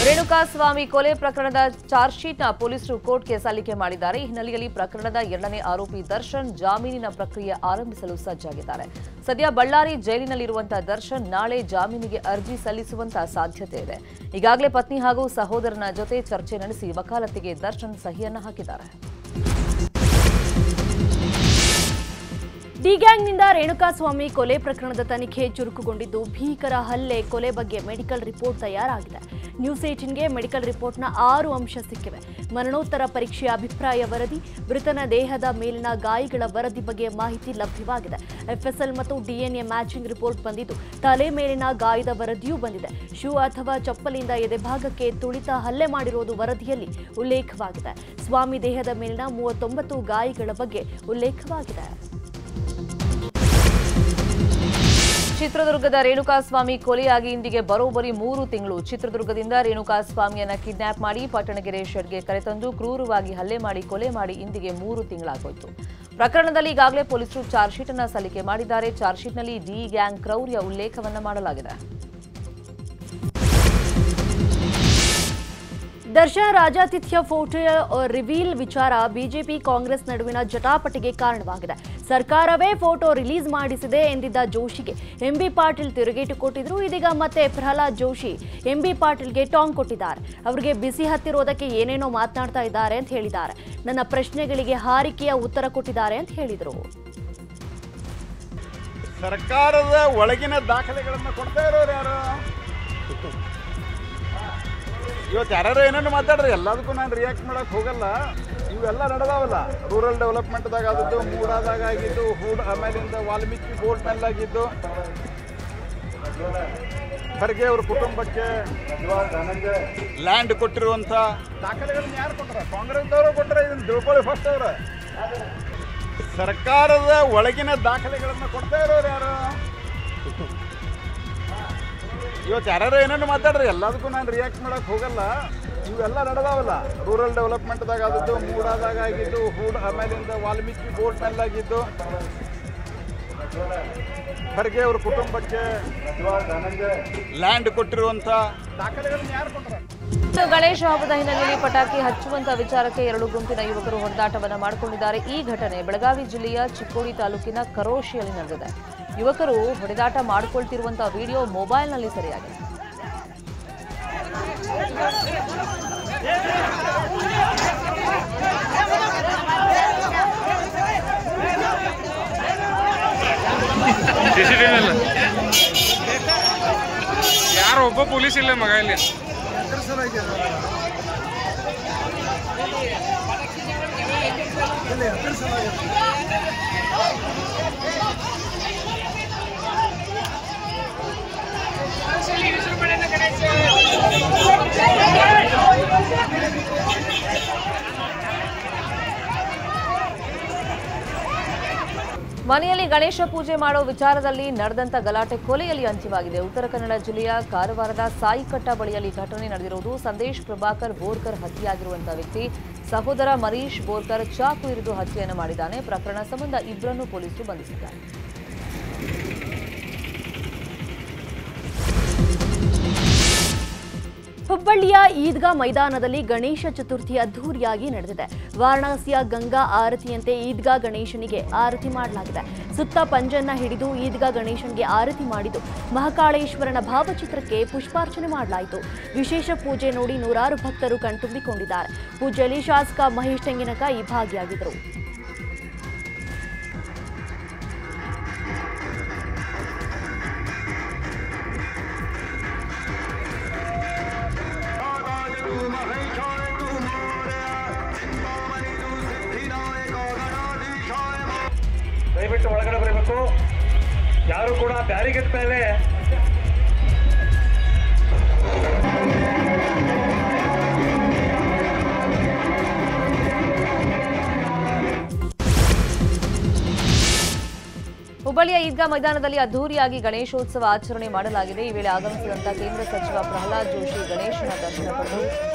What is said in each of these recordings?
ರೇಣುಕಾಸ್ವಾಮಿ ಕೊಲೆ ಪ್ರಕರಣದ ಚಾರ್ಜ್ ಶೀಟ್ನ ಪೊಲೀಸರು ಕೋರ್ಟ್ಗೆ ಸಲ್ಲಿಕೆ ಮಾಡಿದ್ದಾರೆ. ಈ ಹಿನ್ನೆಲೆಯಲ್ಲಿ ಪ್ರಕರಣದ 2ನೇ ಆರೋಪಿ ದರ್ಶನ್ ಜಾಮೀನಿನ ಪ್ರಕ್ರಿಯೆ ಆರಂಭಿಸಲು ಸಜ್ಜಾಗಿದ್ದಾರೆ. ಸದ್ಯ ಬಳ್ಳಾರಿ ಜೈಲಿನಲ್ಲಿರುವಂತಹ ದರ್ಶನ್ ನಾಳೆ ಜಾಮೀನಿಗೆ ಅರ್ಜಿ ಸಲ್ಲಿಸುವಂತಹ ಸಾಧ್ಯತೆ ಇದೆ. ಈಗಾಗಲೇ ಪತ್ನಿ ಹಾಗೂ ಸಹೋದರನ ಜೊತೆ ಚರ್ಚೆ ನಡೆಸಿ ವಕಾಲತ್ತಿಗೆ ದರ್ಶನ್ ಸಹಿಯನ್ನು ಹಾಕಿದ್ದಾರೆ. ಡಿ ಗ್ಯಾಂಗ್ನಿಂದ ರೇಣುಕಾಸ್ವಾಮಿ ಕೊಲೆ ಪ್ರಕರಣದ ತನಿಖೆ ಚುರುಕುಗೊಂಡಿದ್ದು ಭೀಕರ ಹಲ್ಲೆ ಕೊಲೆ ಬಗ್ಗೆ ಮೆಡಿಕಲ್ ರಿಪೋರ್ಟ್ ತಯಾರಾಗಿದೆ. ನ್ಯೂಸ್ 18ಗೆ ಮೆಡಿಕಲ್ ರಿಪೋರ್ಟ್ನ 6 ಅಂಶ ಸಿಕ್ಕಿವೆ. ಮರಣೋತ್ತರ ಪರೀಕ್ಷೆಯ ಅಭಿಪ್ರಾಯ ವರದಿ, ಮೃತನ ದೇಹದ ಮೇಲಿನ ಗಾಯಗಳ ವರದಿ ಬಗ್ಗೆ ಮಾಹಿತಿ ಲಭ್ಯವಾಗಿದೆ. ಎಫ್ಎಸ್ಎಲ್ ಮತ್ತು ಡಿಎನ್ಎ ಮ್ಯಾಚಿಂಗ್ ರಿಪೋರ್ಟ್ ಬಂದಿದ್ದು ತಲೆ ಮೇಲಿನ ಗಾಯದ ವರದಿಯೂ ಬಂದಿದೆ. ಶೂ ಅಥವಾ ಚಪ್ಪಲಿಯಿಂದ ಎದೆಭಾಗಕ್ಕೆ ತುಳಿತ ಹಲ್ಲೆ ಮಾಡಿರುವುದು ವರದಿಯಲ್ಲಿ ಉಲ್ಲೇಖವಾಗಿದೆ. ಸ್ವಾಮಿ ದೇಹದ ಮೇಲಿನ 39 ಗಾಯಗಳ ಬಗ್ಗೆ ಉಲ್ಲೇಖವಾಗಿದೆ. ಚಿತ್ರದುರ್ಗದ ರೇಣುಕಾಸ್ವಾಮಿ ಕೊಲೆಯಾಗಿ ಇಂದಿಗೆ ಬರೋಬ್ಬರಿ 3 ತಿಂಗಳು. ಚಿತ್ರದುರ್ಗದಿಂದ ರೇಣುಕಾಸ್ವಾಮಿಯನ್ನ ಕಿಡ್ನಾಪ್ ಮಾಡಿ ಪಟ್ಟಣಗೆರೆ ಶೆಡ್ಗೆ ಕರೆತಂದು ಕ್ರೂರವಾಗಿ ಹಲ್ಲೆ ಮಾಡಿ ಕೊಲೆ ಮಾಡಿ ಇಂದಿಗೆ 3 ತಿಂಗಳಾಗೋಯ್ತು. ಪ್ರಕರಣದಲ್ಲಿ ಈಗಾಗಲೇ ಪೊಲೀಸರು ಚಾರ್ಜ್ ಶೀಟ್ ಅನ್ನು ಸಲ್ಲಿಕೆ ಮಾಡಿದ್ದಾರೆ. ಚಾರ್ಜ್ ಶೀಟ್ನಲ್ಲಿ ಡಿ ಗ್ಯಾಂಗ್ ಕ್ರೌರ್ಯ ಉಲ್ಲೇಖವನ್ನ ಮಾಡಲಾಗಿದೆ. ದರ್ಶನ್ ರಾಜಾತಿಥ್ಯ ಫೋಟೋ ರಿವೀಲ್ ವಿಚಾರ ಬಿಜೆಪಿ ಕಾಂಗ್ರೆಸ್ ನಡುವಿನ ಜಟಾಪಟಿಗೆ ಕಾರಣವಾಗಿದೆ. ಸರ್ಕಾರವೇ ಫೋಟೋ ರಿಲೀಸ್ ಮಾಡಿಸಿದೆ ಎಂದಿದ್ದ ಜೋಶಿಗೆ ಎಂಬಿ ಪಾಟೀಲ್ ತಿರುಗೇಟು ಕೊಟ್ಟಿದ್ರು. ಇದೀಗ ಮತ್ತೆ ಪ್ರಹ್ಲಾದ್ ಜೋಶಿ ಎಂಬಿ ಪಾಟೀಲ್ಗೆ ಟಾಂಗ್ ಕೊಟ್ಟಿದ್ದಾರೆ. ಅವರಿಗೆ ಬಿಸಿ ಹತ್ತಿರೋದಕ್ಕೆ ಏನೇನೋ ಮಾತನಾಡ್ತಾ ಇದ್ದಾರೆ ಅಂತ ಹೇಳಿದ್ದಾರೆ. ನನ್ನ ಪ್ರಶ್ನೆಗಳಿಗೆ ಹಾರಿಕೆಯ ಉತ್ತರ ಕೊಟ್ಟಿದ್ದಾರೆ ಅಂತ ಹೇಳಿದರು. ಸರ್ಕಾರದ ಒಳಗಿನ ದಾಖಲೆಗಳನ್ನು ಕೊಡ್ತಾ ಇರೋರು ಯಾರು? ಇವತ್ತು ಯಾರು ಏನೇನು ಮಾತಾಡ್ರಿ, ಎಲ್ಲದಕ್ಕೂ ನಾನು ರಿಯಾಕ್ಟ್ ಮಾಡಕ್ಕೆ ಹೋಗಲ್ಲ. ಇವೆಲ್ಲ ನಡೆದಾವಲ್ಲ, ರೂರಲ್ ಡೆವಲಪ್ಮೆಂಟ್ದಾಗ ಆಗಿದ್ದು, ಮೂಡಾದಾಗ ಆಗಿದ್ದು, ಆಮೇಲಿಂದ ವಾಲ್ಮೀಕಿ ಬೋರ್ಡ್ನಲ್ಲಾಗಿದ್ದು, ಖರ್ಗೆ ಅವ್ರ ಕುಟುಂಬಕ್ಕೆ ಲ್ಯಾಂಡ್ ಕೊಟ್ಟಿರುವಂಥ ದಾಖಲೆಗಳನ್ನ ಯಾರು ಕೊಟ್ಟರ? ಕಾಂಗ್ರೆಸ್ದವರು ಕೊಟ್ಟರೆ. ಇದನ್ನು ತಿಳ್ಕೊಳ್ಳಿ ಫಸ್ಟ್ ಅವರು. ಸರ್ಕಾರದ ಒಳಗಿನ ದಾಖಲೆಗಳನ್ನು ಕೊಡ್ತಾ ಇರೋರು ಯಾರು? ಇವತ್ತು ಯಾರು ಏನೇನು ಮಾತಾಡ್ರಿ, ಎಲ್ಲದಕ್ಕೂ ನಾನು ರಿಯಾಕ್ಟ್ ಮಾಡಕ್ಕೆ ಹೋಗಲ್ಲ. ಇವೆಲ್ಲ ನಡೆದಾವಲ್ಲ, ರೂರಲ್ ಡೆವಲಪ್ಮೆಂಟ್ದಾಗ ಆಗಿದ್ದು, ಮೂಡಾದಾಗ ಆಗಿದ್ದು, ಆಮೇಲಿಂದ ವಾಲ್ಮೀಕಿ ಬೋರ್ಡ್ನಲ್ಲಾಗಿದ್ದು, ಖರ್ಗೆ ಅವ್ರ ಕುಟುಂಬಕ್ಕೆ ಲ್ಯಾಂಡ್ ಕೊಟ್ಟಿರುವಂಥ ದಾಖಲೆಗಳನ್ನ ಯಾರು ಕೊಟ್ಟರ? ಗಣೇಶ ಹಬ್ಬದ ಹಿನ್ನೆಲೆಯಲ್ಲಿ ಪಟಾಕಿ ಹಚ್ಚುವಂತಹ ವಿಚಾರಕ್ಕೆ 2 ಗುಂಪಿನ ಯುವಕರು ಹೊಡೆದಾಟವನ್ನು ಮಾಡಿಕೊಂಡಿದ್ದಾರೆ. ಈ ಘಟನೆ ಬೆಳಗಾವಿ ಜಿಲ್ಲೆಯ ಚಿಕ್ಕೋಡಿ ತಾಲೂಕಿನ ಕರೋಶಿಯಲ್ಲಿ ನಡೆದಿದೆ. ಯುವಕರು ಹೊಡೆದಾಟ ಮಾಡಿಕೊಳ್ತಿರುವಂತಹ ವಿಡಿಯೋ ಮೊಬೈಲ್ನಲ್ಲಿ ಸೆರೆಯಾಗಿದೆ. ಯಾರು ಒಬ್ಬ ಪೊಲೀಸ್ ಇಲ್ಲ ಮಗ ಇಲ್ಲಿ. ಮನೆಯಲ್ಲಿ ಗಣೇಶ ಪೂಜೆ ಮಾಡೋ ವಿಚಾರದಲ್ಲಿ ನಡೆದಂತ ಗಲಾಟೆ ಕೊಲೆಯಲ್ಲಿ ಅಂತ್ಯವಾಗಿದೆ. ಉತ್ತರ ಕನ್ನಡ ಜಿಲ್ಲೆಯ ಕಾರವಾರದ ಸಾಯಿಕಟ್ಟ ಬಳಿಯಲ್ಲಿ ಘಟನೆ ನಡೆದಿರುವುದು. ಸಂದೇಶ್ ಪ್ರಭಾಕರ್ ಬೋರ್ಕರ್ ಹತ್ಯೆಯಾಗಿರುವಂತಹ ವ್ಯಕ್ತಿ ಸಹೋದರ ಮರೀಶ್ ಬೋರ್ಕರ್ ಚಾಕು ಇರಿದು ಹತ್ಯೆಯನ್ನು ಮಾಡಿದ್ದಾನೆ. ಪ್ರಕರಣ ಸಂಬಂಧ ಇಬ್ಬರನ್ನು ಪೊಲೀಸರು ಬಂಧಿಸಿದ್ದಾರೆ. ಹುಬ್ಬಳ್ಳಿಯ ಈದ್ಗಾ ಮೈದಾನದಲ್ಲಿ ಗಣೇಶ ಚತುರ್ಥಿ ಅದ್ದೂರಿಯಾಗಿ ನಡೆದಿದೆ. ವಾರಣಾಸಿಯ ಗಂಗಾ ಆರತಿಯಂತೆ ಈದ್ಗಾ ಗಣೇಶನಿಗೆ ಆರತಿ ಮಾಡಲಾಗಿದೆ. ಸುತ್ತ ಪಂಜನ್ನ ಹಿಡಿದು ಈದ್ಗಾ ಗಣೇಶನಿಗೆ ಆರತಿ ಮಾಡಿದ್ದು ಮಹಾಕಾಳೇಶ್ವರನ ಭಾವಚಿತ್ರಕ್ಕೆ ಪುಷ್ಪಾರ್ಚನೆ ಮಾಡಲಾಯಿತು. ವಿಶೇಷ ಪೂಜೆ ನೋಡಿ ನೂರಾರು ಭಕ್ತರು ಕಣ್ತುಂಬಿಕೊಂಡಿದ್ದಾರೆ. ಪೂಜೆಯಲ್ಲಿ ಶಾಸಕ ಮಹೇಶ್ ತೆಂಗಿನಕಾಯಿ ಭಾಗಿಯಾಗಿದ್ದರು. ದಯವಿಟ್ಟು ಒಳಗಡೆ ಬರಬೇಕು. ಯಾರು ಕೂಡ ಬ್ಯಾರಿಗೇಡ್ ಮೇಲೆ ಹುಬ್ಬಳ್ಳಿಯ ಈದ್ಗಾ ಮೈದಾನದಲ್ಲಿ ಅದ್ದೂರಿಯಾಗಿ ಗಣೇಶೋತ್ಸವ ಆಚರಣೆ ಮಾಡಲಾಗಿದೆ. ಈ ವೇಳೆ ಆಗಮಿಸಿದಂತ ಕೇಂದ್ರ ಸಚಿವ ಪ್ರಹ್ಲಾದ್ ಜೋಶಿ ಗಣೇಶನ ದರ್ಶನ ಪಡೆದು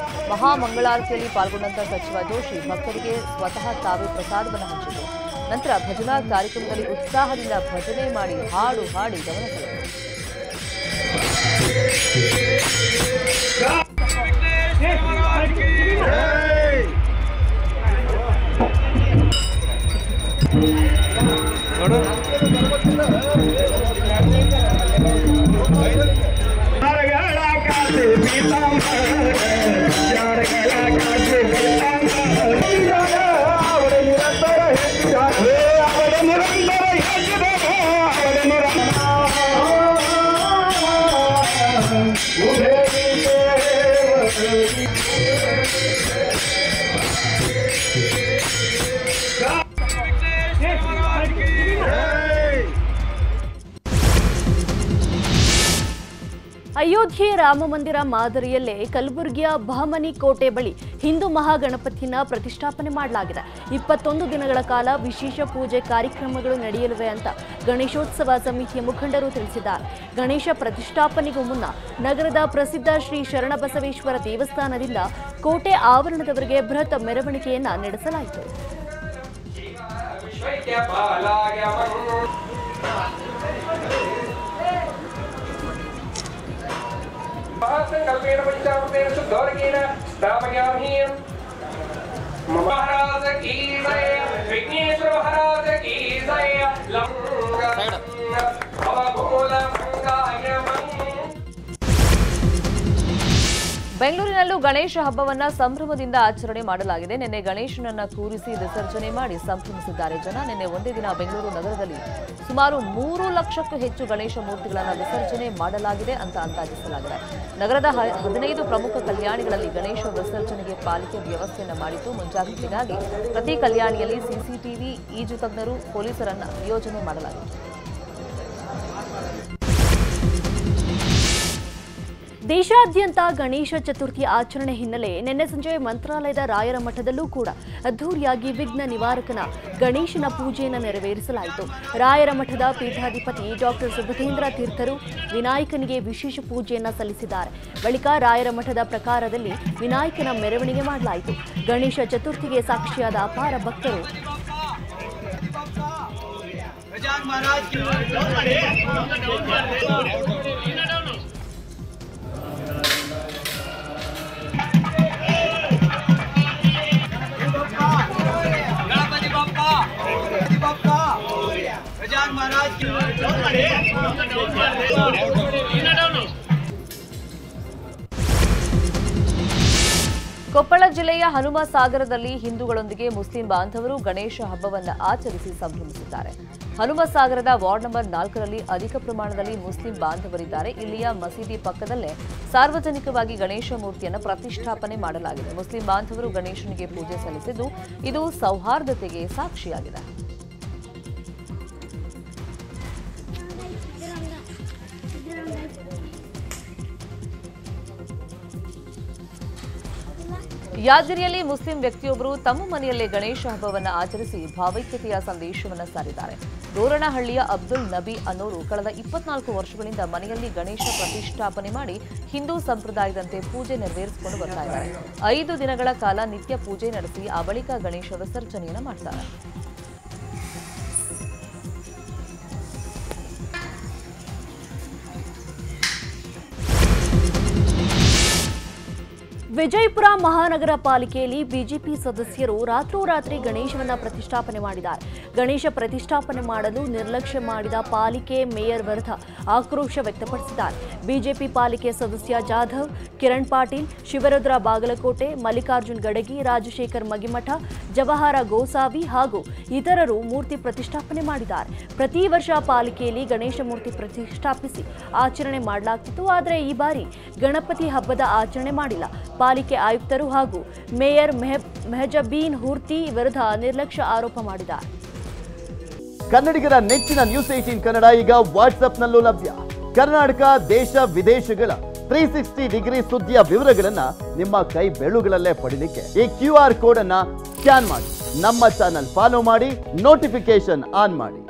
ಮಹಾಮಂಗಳಾರತಿಯಲ್ಲಿ ಪಾಲ್ಗೊಂಡಂತ ಸಚಿವ ಜೋಶಿ ಭಕ್ತರಿಗೆ ಸ್ವತಃ ತಾವೇ ಪ್ರಸಾದವನ್ನು ಹಂಚಿದರು. ನಂತರ ಭಜನಾ ಕಾರ್ಯಕ್ರಮದಲ್ಲಿ ಉತ್ಸಾಹದಿಂದ ಭಜನೆ ಮಾಡಿ ಹಾಡು ಹಾಡಿ ಗಮನ ಸೆಳೆದರು. ಅಯೋಧ್ಯೆ ರಾಮ ಮಂದಿರ ಮಾದರಿಯಲ್ಲೇ ಕಲಬುರಗಿಯ ಬಹಮನಿ ಕೋಟೆ ಬಳಿ ಹಿಂದೂ ಮಹಾಗಣಪತಿಯನ್ನ ಪ್ರತಿಷ್ಠಾಪನೆ ಮಾಡಲಾಗಿದೆ. 21 ದಿನಗಳ ಕಾಲ ವಿಶೇಷ ಪೂಜೆ ಕಾರ್ಯಕ್ರಮಗಳು ನಡೆಯಲಿವೆ ಅಂತ ಗಣೇಶೋತ್ಸವ ಸಮಿತಿಯ ಮುಖಂಡರು ತಿಳಿಸಿದ್ದಾರೆ. ಗಣೇಶ ಪ್ರತಿಷ್ಠಾಪನೆಗೂ ಮುನ್ನ ನಗರದ ಪ್ರಸಿದ್ಧ ಶ್ರೀ ಶರಣಬಸವೇಶ್ವರ ದೇವಸ್ಥಾನದಿಂದ ಕೋಟೆ ಆವರಣದವರೆಗೆ ಬೃಹತ್ ಮೆರವಣಿಗೆಯನ್ನ ನಡೆಸಲಾಯಿತು. महासंकल्पेन पंचामृतेन शुद्धोदकेन स्थापयामि। महाराज की जय, विघ्नेश्वर महाराज की जय। ಬೆಂಗಳೂರಿನಲ್ಲೂ ಗಣೇಶ ಹಬ್ಬವನ್ನ ಸಂಭ್ರಮದಿಂದ ಆಚರಣೆ ಮಾಡಲಾಗಿದೆ. ನಿನ್ನೆ ಗಣೇಶನನ್ನ ಕೂರಿಸಿ ವಿಸರ್ಜನೆ ಮಾಡಿ ಸಂಭ್ರಮಿಸಿದ್ದಾರೆ ಜನ. ನಿನ್ನೆ ಒಂದೇ ದಿನ ಬೆಂಗಳೂರು ನಗರದಲ್ಲಿ ಸುಮಾರು 3 ಲಕ್ಷಕ್ಕೂ ಹೆಚ್ಚು ಗಣೇಶ ಮೂರ್ತಿಗಳನ್ನು ವಿಸರ್ಜನೆ ಮಾಡಲಾಗಿದೆ ಅಂತ ಅಂದಾಜಿಸಲಾಗಿದೆ. ನಗರದ 15 ಪ್ರಮುಖ ಕಲ್ಯಾಣಿಗಳಲ್ಲಿ ಗಣೇಶ ವಿಸರ್ಜನೆಗೆ ಪಾಲಿಕೆ ವ್ಯವಸ್ಥೆಯನ್ನು ಮಾಡಿದ್ದು, ಮುಂಜಾಗ್ರತೆಗಾಗಿ ಪ್ರತಿ ಕಲ್ಯಾಣಿಯಲ್ಲಿ ಸಿಸಿಟಿವಿ, ಈಜು ತಜ್ಞರು, ಪೊಲೀಸರನ್ನ ನಿಯೋಜನೆ ಮಾಡಲಾಗಿದೆ. ದೇಶಾದ್ಯಂತ ಗಣೇಶ ಚತುರ್ಥಿ ಆಚರಣೆ ಹಿನ್ನೆಲೆ ನಿನ್ನೆ ಸಂಜೆ ಮಂತ್ರಾಲಯದ ರಾಯರ ಮಠದಲ್ಲೂ ಕೂಡ ಅದ್ದೂರಿಯಾಗಿ ವಿಘ್ನ ನಿವಾರಕನ ಗಣೇಶನ ಪೂಜೆಯನ್ನು ನೆರವೇರಿಸಲಾಯಿತು. ರಾಯರ ಮಠದ ಪೀಠಾಧಿಪತಿ ಡಾಕ್ಟರ್ ಸುಬುಧೇಂದ್ರ ತೀರ್ಥರು ವಿನಾಯಕನಿಗೆ ವಿಶೇಷ ಪೂಜೆಯನ್ನು ಸಲ್ಲಿಸಿದ್ದಾರೆ. ಬಳಿಕ ರಾಯರ ಮಠದ ಪ್ರಕಾರದಲ್ಲಿ ವಿನಾಯಕನ ಮೆರವಣಿಗೆ ಮಾಡಲಾಯಿತು. ಗಣೇಶ ಚತುರ್ಥಿಗೆ ಸಾಕ್ಷಿಯಾದ ಅಪಾರ ಭಕ್ತರು ಕೊಪ್ಪಳ ಜಿಲ್ಲೆಯ ಹನುಮಸಾಗರದಲ್ಲಿ ಹಿಂದೂಗಳೊಂದಿಗೆ ಮುಸ್ಲಿಂ ಬಾಂಧವರು ಗಣೇಶ ಹಬ್ಬವನ್ನು ಆಚರಿಸಿ ಸಂಭ್ರಮಿಸಿದ್ದಾರೆ. ಹನುಮಸಾಗರದ ವಾರ್ಡ್ ನಂಬರ್ 4ರಲ್ಲಿ ಅಧಿಕ ಪ್ರಮಾಣದಲ್ಲಿ ಮುಸ್ಲಿಂ ಬಾಂಧವರಿದ್ದಾರೆ. ಇಲ್ಲಿಯ ಮಸೀದಿ ಪಕ್ಕದಲ್ಲೇ ಸಾರ್ವಜನಿಕವಾಗಿ ಗಣೇಶ ಮೂರ್ತಿಯನ್ನು ಪ್ರತಿಷ್ಠಾಪನೆ ಮಾಡಲಾಗಿದೆ. ಮುಸ್ಲಿಂ ಬಾಂಧವರು ಗಣೇಶನಿಗೆ ಪೂಜೆ ಸಲ್ಲಿಸಿದ್ದು, ಇದು ಸೌಹಾರ್ದತೆಗೆ ಸಾಕ್ಷಿಯಾಗಿದೆ. ಯಾದಗಿರಿಯಲ್ಲಿ ಮುಸ್ಲಿಂ ವ್ಯಕ್ತಿಯೊಬ್ಬರು ತಮ್ಮ ಮನೆಯಲ್ಲೇ ಗಣೇಶ ಹಬ್ಬವನ್ನು ಆಚರಿಸಿ ಭಾವೈಕ್ಯತೆಯ ಸಂದೇಶವನ್ನು ಸಾರಿದ್ದಾರೆ. ಗೋರಣಹಳ್ಳಿಯ ಅಬ್ದುಲ್ ನಬಿ ಅನ್ನೋರು ಕಳೆದ 24 ವರ್ಷಗಳಿಂದ ಮನೆಯಲ್ಲಿ ಗಣೇಶ ಪ್ರತಿಷ್ಠಾಪನೆ ಮಾಡಿ ಹಿಂದೂ ಸಂಪ್ರದಾಯದಂತೆ ಪೂಜೆ ನೆರವೇರಿಸಿಕೊಂಡು ಬರ್ತಾ ಇದ್ದಾರೆ. 5 ದಿನಗಳ ಕಾಲ ನಿತ್ಯ ಪೂಜೆ ನಡೆಸಿ ಆ ಬಳಿಕ ಗಣೇಶ ವಿಸರ್ಜನೆಯನ್ನು ಮಾಡ್ತಾರೆ. ವಿಜಯಪುರ ಮಹಾನಗರ ಪಾಲಿಕೆಯಲ್ಲಿ ಬಿಜೆಪಿ ಸದಸ್ಯರು ರಾತ್ರೋರಾತ್ರಿ ಗಣೇಶನನ್ನ ಪ್ರತಿಷ್ಠಾಪನೆ ಮಾಡಿದ್ದಾರೆ. ಗಣೇಶ ಪ್ರತಿಷ್ಠಾಪನೆ ಮಾಡಲು ನಿರ್ಲಕ್ಷ್ಯ ಮಾಡಿದ ಪಾಲಿಕೆ ಮೇಯರ್ ವಿರುದ್ಧ ಆಕ್ರೋಶ ವ್ಯಕ್ತಪಡಿಸಿದ್ದಾರೆ. ಬಿಜೆಪಿ ಪಾಲಿಕೆ ಸದಸ್ಯ ಜಾಧವ್, ಕಿರಣ್ ಪಾಟೀಲ್, ಶಿವರುದ್ರ ಬಾಗಲಕೋಟೆ, ಮಲ್ಲಿಕಾರ್ಜುನ್ ಗಡಗಿ, ರಾಜಶೇಖರ್ ಮಗಿಮಠ, ಜವಾಹರ ಗೋಸಾವಿ ಹಾಗೂ ಇತರರು ಮೂರ್ತಿ ಪ್ರತಿಷ್ಠಾಪನೆ ಮಾಡಿದ್ದಾರೆ. ಪ್ರತಿ ವರ್ಷ ಪಾಲಿಕೆಯಲ್ಲಿ ಗಣೇಶ ಮೂರ್ತಿ ಪ್ರತಿಷ್ಠಾಪಿಸಿ ಆಚರಣೆ ಮಾಡಲಾಗ್ತಿತ್ತು. ಆದರೆ ಈ ಬಾರಿ ಗಣಪತಿ ಹಬ್ಬದ ಆಚರಣೆ ಮಾಡಿಲ್ಲ. ಪಾಲಿಕೆ ಆಯುಕ್ತರು ಹಾಗೂ ಮೇಯರ್ ಮೆಹಜಬೀನ್ ಹೂರ್ತಿ ವಿರುದ್ಧ ನಿರ್ಲಕ್ಷ್ಯ ಆರೋಪ ಮಾಡಿದ್ದಾರೆ. ಕನ್ನಡಿಗರ ನೆಚ್ಚಿನ ನ್ಯೂಸ್ 18 ಕನ್ನಡ ಈಗ ವಾಟ್ಸ್ಆಪ್ನಲ್ಲೂ ಲಭ್ಯ. ಕರ್ನಾಟಕ, ದೇಶ ವಿದೇಶಗಳ 360 ಡಿಗ್ರಿ ಸುದ್ದಿಯ ವಿವರಗಳನ್ನ ನಿಮ್ಮ ಕೈ ಬೆರಳುಗಳಲ್ಲೇ ಪಡಿಲಿಕ್ಕೆ ಈ QR ಕೋಡ್ ಅನ್ನ ಸ್ಕ್ಯಾನ್ ಮಾಡಿ, ನಮ್ಮ ಚಾನಲ್ ಫಾಲೋ ಮಾಡಿ, ನೋಟಿಫಿಕೇಶನ್ ಆನ್ ಮಾಡಿ.